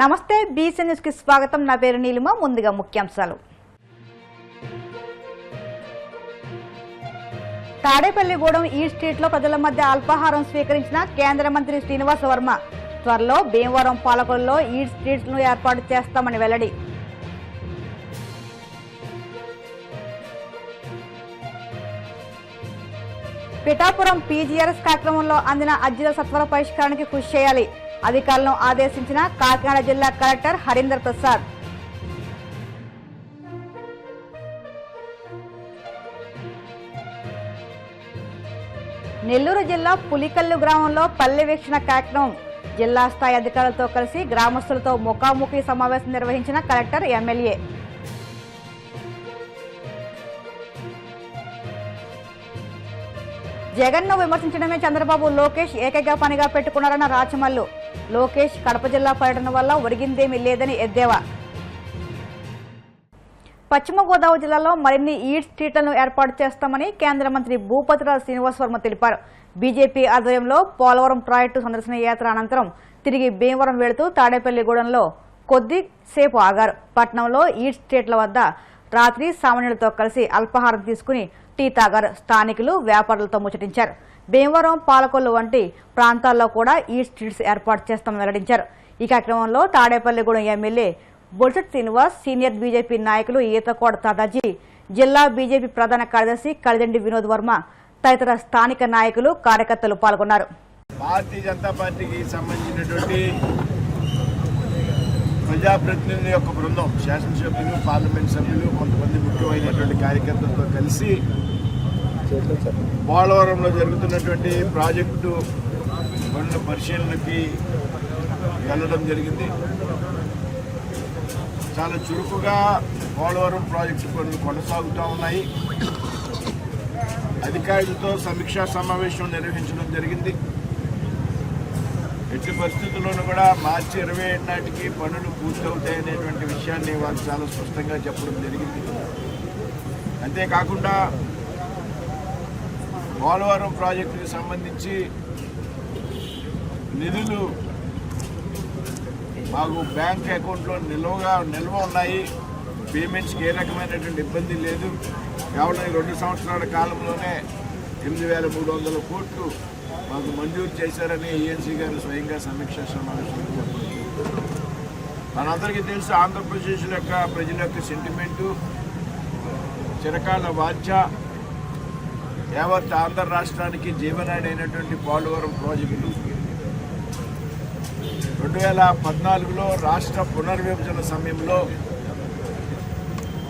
నమస్తే BC news కి స్వాగతం. నా పేరు నీలిమ. ముందుగా ముఖ్యాంశాలు. తాడేపల్లిగూడెం ఈ స్ట్రీట్ లో ప్రజల మధ్య అల్పాహారం స్వీకరించిన కేంద్ర మంత్రి శ్రీనివాస వర్మ త్వరలో భీమవరం పాలకొల్లో ఈ స్ట్రీట్స్ ను ఏర్పాటు చేస్తామని వెల్లడి. పిఠాపురం పీజీఆర్ఎస్ కార్యక్రమంలో అందిన అర్జీల సత్వర పరిష్కారానికి కృషి చేయాలి. అధికారులను ఆదేశించిన కాకినాడ జిల్లా కలెక్టర్ హరీందర్ ప్రసాద్. నెల్లూరు జిల్లా పులికల్లు గ్రామంలో పల్లె వీక్షణ కార్యక్రమం. జిల్లా స్థాయి అధికారులతో కలిసి గ్రామస్తులతో ముఖాముఖి సమావేశం నిర్వహించిన కలెక్టర్, ఎమ్మెల్యే. జగన్ను విమర్శించడమే చంద్రబాబు, లోకేష్ ఏకైక పనిగా పెట్టుకున్నారన్న రాచమల్లు. లోకేష్ కడప జిల్లా పర్యటన వల్ల ఒరిగిందేమీ లేదని ఎద్దేవా. పశ్చిమ గోదావరి జిల్లాలో మరిన్ని ఈట్ స్ట్రీట్లను ఏర్పాటు చేస్తామని కేంద్ర మంత్రి భూపతిరాజు శ్రీనివాస వర్మ తెలిపారు. బీజేపీ ఆధ్వర్యంలో పోలవరం ప్రాజెక్టు సందర్శన యాత్ర అనంతరం తిరిగి భీమవరం వెళుతూ తాడేపల్లిగూడెంలో కొద్దిసేపు ఆగారు. పట్టణంలో ఈట్ స్ట్రీట్ల వద్ద రాత్రి సామాన్యులతో కలిసి అల్పాహారం తీసుకుని టీ తాగారు. స్థానికులు, వ్యాపారులతో ముచ్చటించారు. భీమవరం, పాలకొల్లు వంటి ప్రాంతాల్లో కూడా ఈ స్ట్రీట్స్ ఏర్పాటు చేస్తామని వెల్లడించారు. ఈ కార్యక్రమంలో Tadepalligudem MLA Bolset Srinivas, senior BJP నాయకులు ఈతకోట తాతాజీ, జిల్లా బీజేపీ ప్రధాన కార్యదర్శి కలిదండి వినోద్ వర్మ తదితర స్థానిక నాయకులు, కార్యకర్తలు పాల్గొన్నారు. భారతీయ జనతా పార్టీకి సంబంధించినటువంటి ప్రజాప్రతినిధుల యొక్క బృందం, శాసనసభ్యులు, పార్లమెంట్ సభ్యులు, కొంతమంది ముఖ్యమైనటువంటి కార్యకర్తలతో కలిసి పోలవరంలో జరుగుతున్నటువంటి ప్రాజెక్టు పనుల పరిశీలనకి వెళ్ళడం జరిగింది. చాలా చురుకుగా పోలవరం ప్రాజెక్టు పనులు కొనసాగుతూ ఉన్నాయి. అధికారులతో సమీక్షా సమావేశం నిర్వహించడం జరిగింది. ఎట్టి పరిస్థితుల్లోనూ కూడా మార్చి 27 నాటికి పనులు పూర్తవుతాయనేటువంటి విషయాన్ని వాళ్ళు చాలా స్పష్టంగా చెప్పడం జరిగింది. అంతేకాకుండా పోలవరం ప్రాజెక్టుకి సంబంధించి నిధులు మాకు బ్యాంక్ అకౌంట్లో నిల్వ ఉన్నాయి. పేమెంట్స్కి ఏ రకమైనటువంటి ఇబ్బంది లేదు. కేవలం 2 సంవత్సరాల కాలంలోనే 8,300 కోట్లు మాకు మంజూరు చేశారని ఏఎన్సీ గారు స్వయంగా సమీక్షా సమావేశంలో చెప్పారు. మనందరికీ తెలుసు, ఆంధ్రప్రదేశ్ యొక్క ప్రజల యొక్క సెంటిమెంటు, చిరకాల వాంఛ, యావత్ ఆంధ్ర రాష్ట్రానికి జీవనాడి అయినటువంటి పోలవరం ప్రాజెక్టు 2014లో రాష్ట్ర పునర్విభజన సమయంలో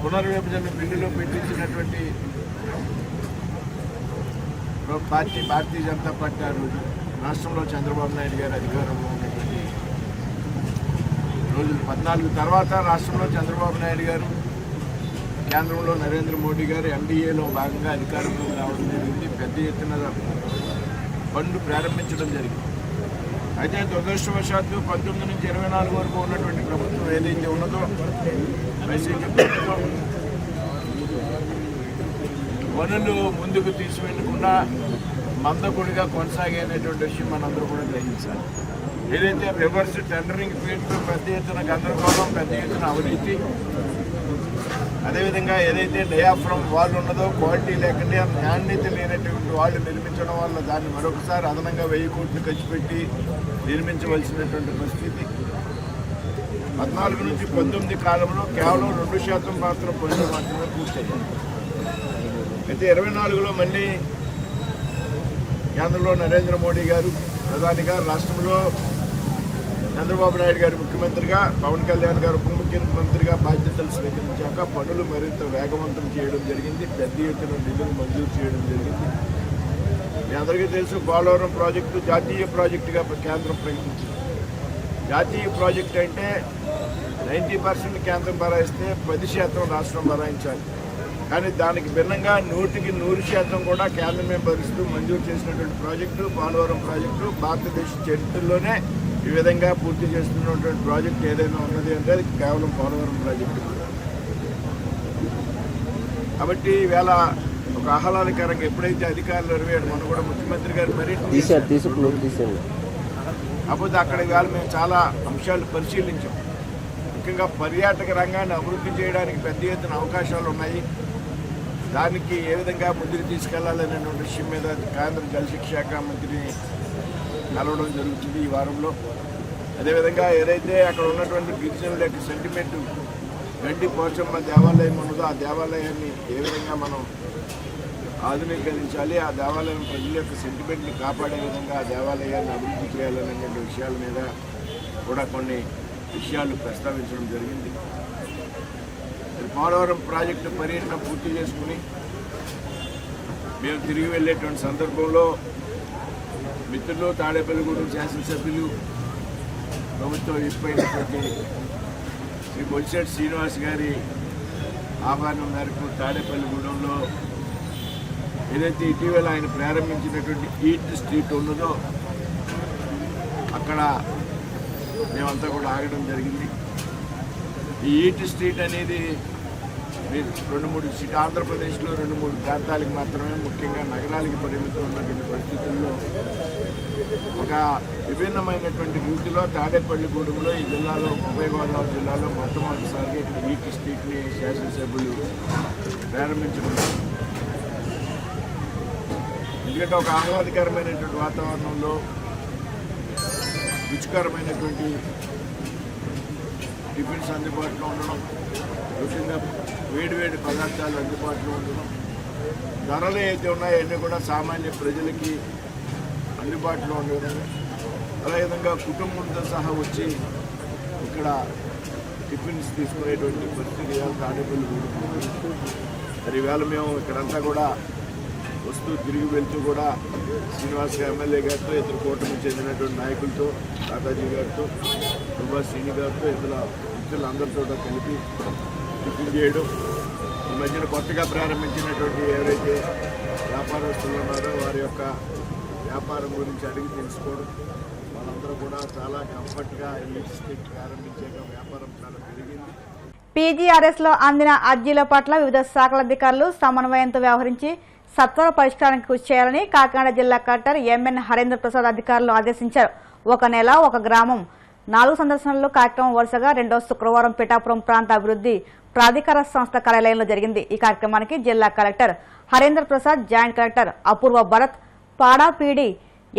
పునర్విభజన బిల్లులో పెట్టించినటువంటి భారతీయ జనతా పార్టీ రాష్ట్రంలో చంద్రబాబు నాయుడు గారు అధికారంలో ఉన్నటువంటి రోజులు 14 తర్వాత రాష్ట్రంలో చంద్రబాబు నాయుడు గారు, కేంద్రంలో నరేంద్ర మోడీ గారు ఎన్డీఏలో భాగంగా అధికారంలో రావడం జరిగింది. పెద్ద ఎత్తున పనులు ప్రారంభించడం జరిగింది. అయితే దురదృష్టవశాత్తు 19 నుంచి 24 వరకు ఉన్నటువంటి ప్రభుత్వం ఏదైతే ఉన్నదో వైసీపీ ప్రభుత్వం పనులు ముందుకు తీసుకెళ్లకుండా మందకొడిగా కొనసాగేటువంటి విషయం మనందరూ కూడా గ్రహించాలి. ఏదైతే రివర్స్ టెండరింగ్ పేరుతో పెద్ద ఎత్తున గందరగోళం, పెద్ద ఎత్తున అవినీతి, అదేవిధంగా ఏదైతే డయాఫ్రమ్ వాళ్ళు ఉన్నదో క్వాలిటీ లేకుండా నాణ్యత లేనటువంటి వాళ్ళు నిర్మించడం వల్ల దాన్ని మరొకసారి అదనంగా 1000 కోట్లు ఖర్చు పెట్టి నిర్మించవలసినటువంటి పరిస్థితి. 14 నుంచి 19 కాలంలో కేవలం 2% మాత్రం పనులు మాత్రమే పూర్తయ్యాయి. అయితే 24లో మళ్ళీ కేంద్రంలో నరేంద్ర మోడీ గారు ప్రధానిగా, రాష్ట్రంలో చంద్రబాబు నాయుడు గారు ముఖ్యమంత్రిగా, పవన్ కళ్యాణ్ గారు ఉప ముఖ్యమంత్రిగా బాధ్యతలు స్వీకరించాక పనులు మరింత వేగవంతం చేయడం జరిగింది. పెద్ద ఎత్తున నిధులు మంజూరు చేయడం జరిగింది. మీ అందరికీ తెలుసు, పోలవరం ప్రాజెక్టు జాతీయ ప్రాజెక్టుగా కేంద్రం ప్రకటించింది. జాతీయ ప్రాజెక్టు అంటే 90% కేంద్రం భరాయిస్తే 10% రాష్ట్రం భరాయించాలి. కానీ దానికి భిన్నంగా 100కి 100% కూడా కేంద్రమే భరిస్తూ మంజూరు చేసినటువంటి ప్రాజెక్టు పోలవరం ప్రాజెక్టు. భారతదేశ చరిత్రలోనే ఈ విధంగా పూర్తి చేస్తున్నటువంటి ప్రాజెక్టు ఏదైనా ఉన్నది అంటే అది కేవలం పోలవరం ప్రాజెక్టు. కాబట్టి ఈవేళ ఒక ఆహ్లాదకరంగా ఎప్పుడైతే అధికారులు 27 మనం కూడా ముఖ్యమంత్రి గారు మరి కాకపోతే అక్కడ ఇవాళ మేము చాలా అంశాలు పరిశీలించాం. ముఖ్యంగా పర్యాటక రంగాన్ని అభివృద్ధి చేయడానికి పెద్ద ఎత్తున అవకాశాలు ఉన్నాయి. దానికి ఏ విధంగా ముందుకు తీసుకెళ్లాలనేటువంటి విషయం మీద కేంద్ర జలశక్తి శాఖ మంత్రిని కలవడం జరుగుతుంది ఈ వారంలో. అదేవిధంగా ఏదైతే అక్కడ ఉన్నటువంటి గిరిజనుల యొక్క సెంటిమెంట్ గండి పోచమ్మ దేవాలయం ఉన్నదో ఆ దేవాలయాన్ని ఏ విధంగా మనం ఆధునీకరించాలి, ఆ దేవాలయం ప్రజల యొక్క సెంటిమెంట్ని కాపాడే విధంగా ఆ దేవాలయాన్ని అభివృద్ధి చేయాలనేటువంటి విషయాల మీద కూడా కొన్ని విషయాలు ప్రస్తావించడం జరిగింది. పోలవరం ప్రాజెక్టు పర్యటన పూర్తి చేసుకుని మేము తిరిగి వెళ్ళేటువంటి సందర్భంలో మిత్రులు తాడేపల్లిగూడెం శాసనసభ్యులు ప్రభుత్వం ఇచ్చిపోయినటువంటి శ్రీ బొలిశెట్టి శ్రీనివాస్ గారి ఆహ్వానం మేరకు తాడేపల్లిగూడెంలో ఏదైతే ఇటీవల ఆయన ప్రారంభించినటువంటి ఈట్ స్ట్రీట్ ఉన్నదో అక్కడ మేమంతా కూడా ఆగడం జరిగింది. ఈ ఈట్ స్ట్రీట్ అనేది 2-3 ఆంధ్రప్రదేశ్లో 2-3 ప్రాంతాలకు మాత్రమే, ముఖ్యంగా నగరాలకి పరిమితం ఉన్నటువంటి పరిస్థితుల్లో ఒక విభిన్నమైనటువంటి రీతిలో తాడేపల్లిగూడెంలో ఈ జిల్లాలో, ఉభయ గోదావరి జిల్లాలో మొట్టమొదటిసారిగా ఇక్కడ ఈట్ స్ట్రీట్ని శాసనసభ్యులు ప్రారంభించడం. ఎందుకంటే ఒక ఆహ్లాదకరమైనటువంటి వాతావరణంలో రుచికరమైనటువంటి టిఫిన్స్ అందుబాటులో ఉండడం, ముఖ్యంగా వేడివేడి పదార్థాలు అందుబాటులో ఉండడం, ధరలు అయితే ఉన్నాయో అన్నీ కూడా సామాన్య ప్రజలకి అందుబాటులో ఉండడం, అదేవిధంగా కుటుంబంతో సహా వచ్చి ఇక్కడ టిఫిన్స్ తీసుకునేటువంటి పరిస్థితి ఇవాళ తాడేపల్లిగూడెం. మరి ఈవేళ మేము ఇక్కడంతా కూడా వస్తూ తిరిగి వెళ్తూ కూడా శ్రీనివాస్ ఎమ్మెల్యే గారితో, ఇతర కూటమికి చెందినటువంటి నాయకులతో, తాతాజీ గారితో, సుభాష్ శ్రీని గారితో, ఇతర మిత్రులందరితో కలిపి టిఫిన్ చేయడం, ఈ మధ్యన కొత్తగా ప్రారంభించినటువంటి ఎవరైతే వ్యాపారస్తులు ఉన్నారో వారి యొక్క వ్యాపారం గురించి అడిగి తెలుసుకోవడం, వాళ్ళందరూ కూడా చాలా కంఫర్ట్గా ఈ స్ట్రీట్ ప్రారంభించాక వ్యాపారం చాలా పెరిగింది. పీజీఆర్ఎస్లో అందిన అర్జీల పట్ల వివిధ శాఖల అధికారులు సమన్వయంతో వ్యవహరించి సత్వర పరిష్కారానికి కృషి చేయాలని కాకినాడ జిల్లా కలెక్టర్ ఎంఎన్ హరేంద్ర ప్రసాద్ అధికారులు ఆదేశించారు. ఒక నెల ఒక గ్రామం 4 సందర్శనలు కార్యక్రమం వరుసగా 2వ శుక్రవారం పిఠాపురం ప్రాంత అభివృద్ధి ప్రాధికార సంస్థ కార్యాలయంలో జరిగింది. ఈ కార్యక్రమానికి జిల్లా collector Harendra Prasad, joint collector Apoorva Bharat, PADA PD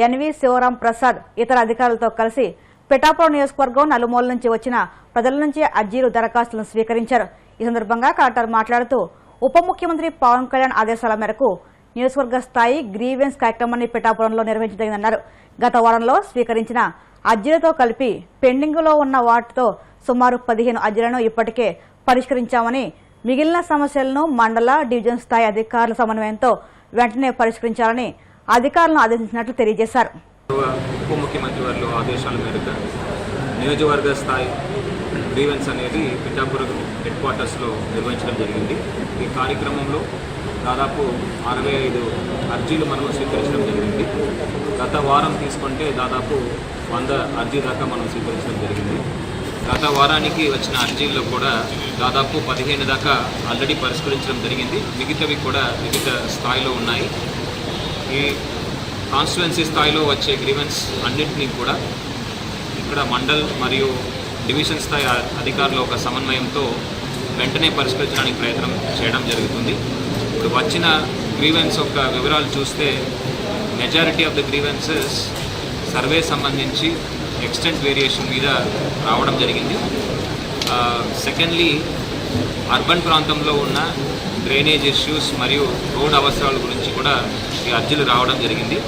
N V Sivaram Prasad ఇతర అధికారులతో కలిసి పిఠాపురం నియోజకవర్గం నలుమూల నుంచి వచ్చిన ప్రజల నుంచి అర్జీలు, దరఖాస్తులను స్వీకరించారు. ఈ సందర్భంగా కలెక్టర్ మాట్లాడుతూ ఉప ముఖ్యమంత్రి పవన్ కళ్యాణ్ ఆదేశాల మేరకు నియోజకవర్గ స్థాయి గ్రీవెన్స్ కార్యక్రమాన్ని పిఠాపురంలో నిర్వహించదగిందన్నారు. గత వారంలో స్వీకరించిన అర్జీలతో కలిపి పెండింగ్లో ఉన్న వాటితో సుమారు 15 అర్జీలను ఇప్పటికే పరిష్కరించామని, మిగిలిన సమస్యలను మండల, డివిజన్ స్థాయి అధికారుల సమన్వయంతో వెంటనే పరిష్కరించాలని అధికారులను ఆదేశించినట్లు తెలియజేశారు. ఉప ముఖ్యమంత్రి వారి ఆదేశాల మేరకు నియోజకవర్గ స్థాయి గ్రీవెన్స్ అనేది పిఠాపురం హెడ్ క్వార్టర్స్లో నిర్వహించడం జరిగింది. ఈ కార్యక్రమంలో దాదాపు 65 అర్జీలు మనం స్వీకరించడం జరిగింది. గత వారం తీసుకుంటే దాదాపు 100 అర్జీ దాకా మనం స్వీకరించడం జరిగింది. గత వారానికి వచ్చిన అర్జీల్లో కూడా దాదాపు 15 దాకా ఆల్రెడీ పరిష్కరించడం జరిగింది. మిగతావి కూడా వివిధ స్థాయిలో ఉన్నాయి. ఈ కాన్స్టిట్యుయెన్సీ స్థాయిలో వచ్చే గ్రీవెన్స్ అన్నింటినీ కూడా ఇక్కడ మండల్ మరియు డివిజన్ స్థాయి అధికారుల ఒక సమన్వయంతో వెంటనే పరిష్కరించడానికి ప్రయత్నం చేయడం జరుగుతుంది. ఇప్పుడు వచ్చిన గ్రీవెన్స్ యొక్క వివరాలు చూస్తే majority of the grievances survey సంబంధించి ఎక్స్టెంట్ వేరియేషన్ మీద రావడం జరిగింది. సెకండ్లీ అర్బన్ ప్రాంతంలో ఉన్న డ్రైనేజ్ ఇష్యూస్ మరియు రోడ్ అవసరాల గురించి కూడా ఈ అర్జీలు రావడం జరిగింది.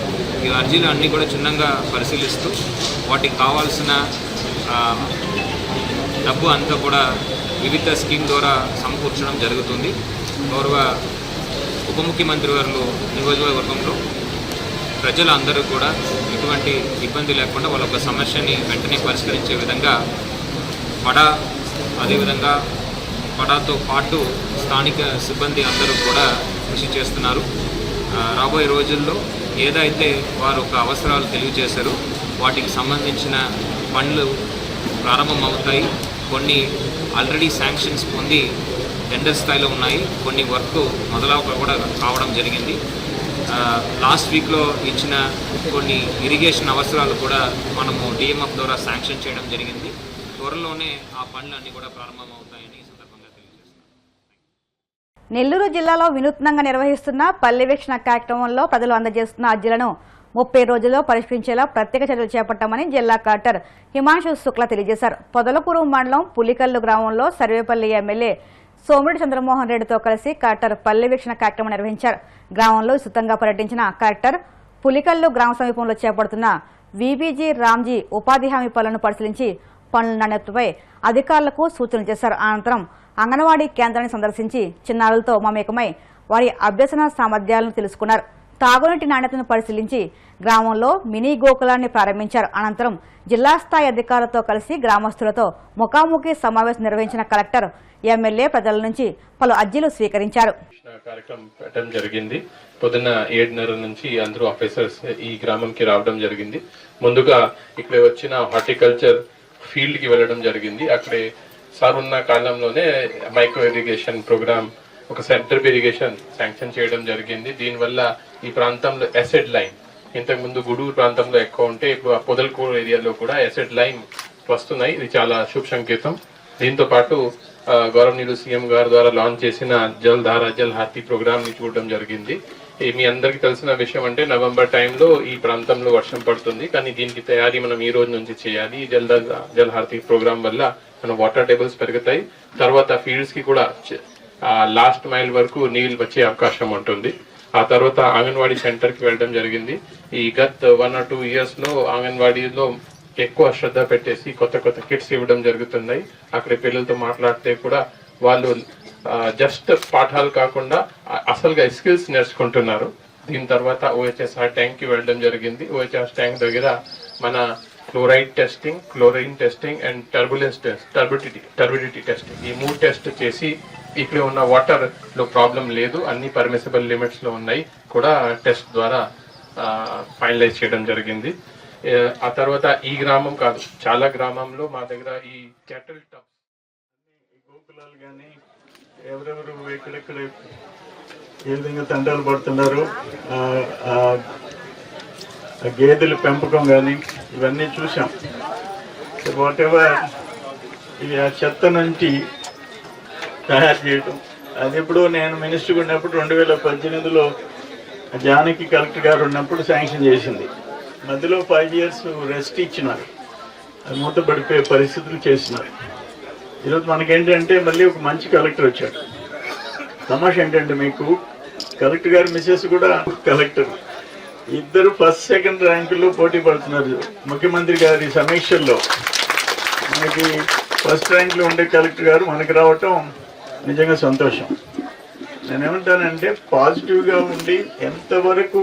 ఈ అర్జీలు అన్నీ కూడా క్షుణ్ణంగా పరిశీలిస్తూ వాటికి కావాల్సిన డబ్బు అంతా కూడా వివిధ స్కీమ్ ద్వారా సమకూర్చడం జరుగుతుంది. గౌరవ ఉప ముఖ్యమంత్రి వారు నియోజకవర్గంలో ప్రజలందరూ కూడా ఎటువంటి ఇబ్బంది లేకుండా వాళ్ళ ఒక సమస్యని వెంటనే పరిష్కరించే విధంగా అదేవిధంగా పడాతో పాటు స్థానిక సిబ్బంది అందరూ కూడా కృషి చేస్తున్నారు. రాబోయే రోజుల్లో ఏదైతే వారు ఒక అవసరాలు తెలియజేశారో వాటికి సంబంధించిన పనులు ప్రారంభం అవుతాయి. కొన్ని ఆల్రెడీ శాంక్షన్స్ పొంది టెండర్ స్థాయిలో ఉన్నాయి. కొన్ని వర్క్ మొదలవ కూడా కావడం జరిగింది. లాస్ట్ వీక్లో ఇచ్చిన కొన్ని ఇరిగేషన్ అవసరాలు కూడా మనము డిఎంఎఫ్ ద్వారా శాంక్షన్ చేయడం జరిగింది. త్వరలోనే ఆ పనులన్నీ కూడా ప్రారంభమవుతాయని ఈ సందర్భంగా తెలియజేస్తున్నాను. నెల్లూరు జిల్లాలో వినూత్నంగా నిర్వహిస్తున్న పల్లెవీక్షణ కార్యక్రమంలో ప్రజలు అందజేస్తున్న అర్జీలను 30 రోజుల్లో పరిష్కరించేలా ప్రత్యేక చర్యలు చేపట్టామని జిల్లా కలెక్టర్ హిమాంశు శుక్లా తెలియజేశారు. పొదలకూరు మండలం పులికల్లు గ్రామంలో సర్వేపల్లి ఎమ్మెల్యే సోమిరెడ్డి చంద్రమోహన్ రెడ్డితో కలిసి కలెక్టర్ పల్లెవీక్షణ కార్యక్రమం నిర్వహించారు. గ్రామంలో విస్తృతంగా పర్యటించిన కలెక్టర్ పులికల్లు గ్రామ సమీపంలో చేపడుతున్న వీబీజీ రామ్జీ ఉపాధి హామీ పనులను పరిశీలించి పనుల నాణ్యతపై అధికారులకు సూచనలు చేశారు. అనంతరం అంగన్వాడీ కేంద్రాన్ని సందర్శించి చిన్నారులతో మమేకమై వారి అభ్యసన సామర్థ్యాలను తెలుసుకున్నారు. తాగునీటి నాణ్యతను పరిశీలించి గ్రామంలో మినీ గోకులాన్ని ప్రారంభించారు. అనంతరం జిల్లా స్థాయి అధికారులతో కలిసి గ్రామస్తులతో ముఖాముఖి సమావేశం నిర్వహించిన కలెక్టర్ ఎమ్మెల్యే ప్రజల నుంచి పలు అర్జీలు స్వీకరించారు. కార్యక్రమం పెట్టడం జరిగింది. పొద్దున్న 7:30 నుంచి అందరూ ఆఫీసర్స్ ఈ గ్రామంకి రావడం జరిగింది. ముందుగా ఇక్కడ వచ్చిన హార్టికల్చర్ ఫీల్డ్ కి వెళ్ళడం జరిగింది. అక్కడే సార్ ఉన్న కాలంలోనే మైక్రో ఇరిగేషన్ ప్రోగ్రామ్, ఒక సెంటర్ ఇరిగేషన్ శాంక్షన్ చేయడం జరిగింది. దీనివల్ల ఈ ప్రాంతంలో ఎసిడ్ లైన్ ఇంతకు ముందు గూడూరు ప్రాంతంలో ఎక్కువ ఉంటే ఇప్పుడు ఆ పొదలకూరు ఏరియాలో కూడా ఎసిడ్ లైన్ వస్తున్నాయి. ఇది చాలా శుభ సంకేతం. దీంతో పాటు గౌరవనీయులు సీఎం గారి ద్వారా లాంచ్ చేసిన జల్ధార జల్ హారతి ప్రోగ్రామ్ ని చూడడం జరిగింది. మీ అందరికీ తెలిసిన విషయం అంటే నవంబర్ టైంలో ఈ ప్రాంతంలో వర్షం పడుతుంది, కానీ దీనికి తయారీ మనం ఈ రోజు నుంచి చేయాలి. జల్ హారతి ప్రోగ్రామ్ వల్ల మన వాటర్ టేబుల్స్ పెరుగుతాయి. తర్వాత ఫీల్డ్స్ కి కూడా లాస్ట్ మైల్ వరకు నీళ్ళు వచ్చే అవకాశం ఉంటుంది. ఆ తర్వాత అంగన్వాడీ సెంటర్ కి వెళ్ళడం జరిగింది. ఈ గత 1 or 2 years లో అంగన్వాడీలో ఎక్కువ శ్రద్ధ పెట్టేసి కొత్త కొత్త కిట్స్ ఇవ్వడం జరుగుతున్నాయి. అక్కడ పిల్లలతో మాట్లాడితే కూడా వాళ్ళు జస్ట్ పాఠాలు కాకుండా అసలుగా స్కిల్స్ నేర్చుకుంటున్నారు. దీని తర్వాత ఓహెచ్ఎస్ఆర్ ట్యాంక్ కి వెళ్ళడం జరిగింది. ఓహెచ్ఎస్ ట్యాంక్ దగ్గర మన chloride testing, chlorine testing and turbidity testing, ఈ 3 టెస్ట్ చేసి ఇక్కడ ఉన్న వాటర్ లో ప్రాబ్లం లేదు, అన్ని పర్మిసిబుల్ లిమిట్స్ లో ఉన్నాయి కూడా టెస్ట్ ద్వారా ఫైనలైజ్ చేయడం జరిగింది. ఆ తర్వాత ఈ గ్రామం కాదు, చాలా గ్రామంలో మా దగ్గర ఈ క్యాటల్ టబ్స్, గోకులాలు కానీ ఎవరెవరు ఎక్కడెక్కడ ఏ విధంగా తండాలు పడుతున్నారు, గేదెల పెంపకం కానీ ఇవన్నీ చూసాం. వాట్ ఎవర్ ఇవి ఆ చెత్త నుంచి తయారు చేయటం, అది ఎప్పుడు నేను మినిస్టర్గా ఉన్నప్పుడు 2018లో జానకి కలెక్టర్ గారు ఉన్నప్పుడు శాంక్షన్ చేసింది. మధ్యలో 5 years రెస్ట్ ఇచ్చినారు, అది మూతపడిపోయే పరిస్థితులు చేసినారు. ఈరోజు మనకేంటంటే మళ్ళీ ఒక మంచి కలెక్టర్ వచ్చాడు. తమాషా ఏంటంటే మీకు కలెక్టర్ గారు మిసెస్ కూడా కలెక్టర్, ఇద్దరు 1st, 2nd ర్యాంకుల్లో పోటీ పడుతున్నారు. ముఖ్యమంత్రి గారి సమీక్షల్లో మనకి 1st ర్యాంక్లో ఉండే కలెక్టర్ గారు మనకి రావటం నిజంగా సంతోషం. నేనేమంటానంటే పాజిటివ్గా ఉండి ఎంతవరకు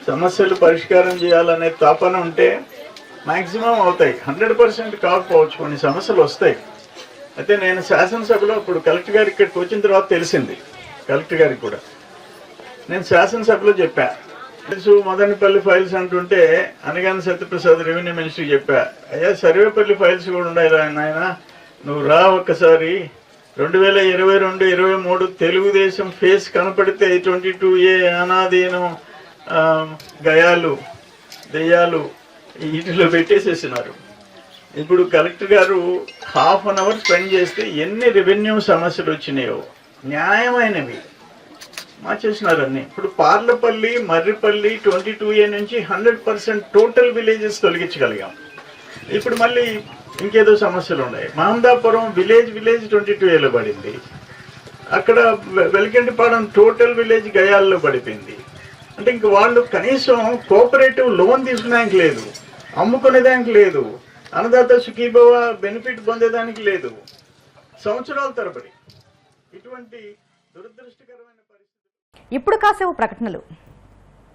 సమస్యలు పరిష్కారం చేయాలనే తాపన ఉంటే మ్యాక్సిమం అవుతాయి. 100% కాకపోవచ్చు, కొన్ని సమస్యలు వస్తాయి. అయితే నేను శాసనసభలో ఇప్పుడు కలెక్టర్ గారు ఇక్కడికి వచ్చిన తర్వాత తెలిసింది, కలెక్టర్ గారికి కూడా నేను శాసనసభలో చెప్పా. తెలుసు మదనపల్లి ఫైల్స్ అంటుంటే అనగాని సత్యప్రసాద్ రెవెన్యూ మినిస్టర్ చెప్పా, అయ్యా సర్వేపల్లి ఫైల్స్ కూడా ఉన్నాయి నాయన, నువ్వు రా ఒక్కసారి. 2022-23 తెలుగుదేశం ఫేస్ కనపడితే 22A అనాదీనం గయాలు దెయ్యాలు వీటిలో పెట్టేసేసినారు. ఇప్పుడు కలెక్టర్ గారు 1/2 an hour స్పెండ్ చేస్తే ఎన్ని రెవెన్యూ సమస్యలు వచ్చినాయో న్యాయమైనవి మార్చేసినారన్నీ. ఇప్పుడు పార్లపల్లి, మర్రిపల్లి 22A నుంచి 100% టోటల్ విలేజెస్ తొలగించగలిగాం. ఇప్పుడు మళ్ళీ ఇంకేదో సమస్యలు ఉన్నాయి. మహందాపురం విలేజ్ 22Aలో పడింది. అక్కడ వెలిగంటిపాడం టోటల్ విలేజ్ గయాల్లో పడిపోయింది. అంటే ఇంక వాళ్ళు కనీసం కోఆపరేటివ్ లోన్ తీసుకునేదానికి లేదు, అమ్ముకునేదానికి లేదు, అన్నదాత సుఖీభవ బెనిఫిట్ పొందేదానికి లేదు, సంవత్సరాల తరబడి. ఇటువంటి దురదృష్టకరమైన పరిస్థితి. ఇప్పుడు కాసేపు ప్రకటనలు.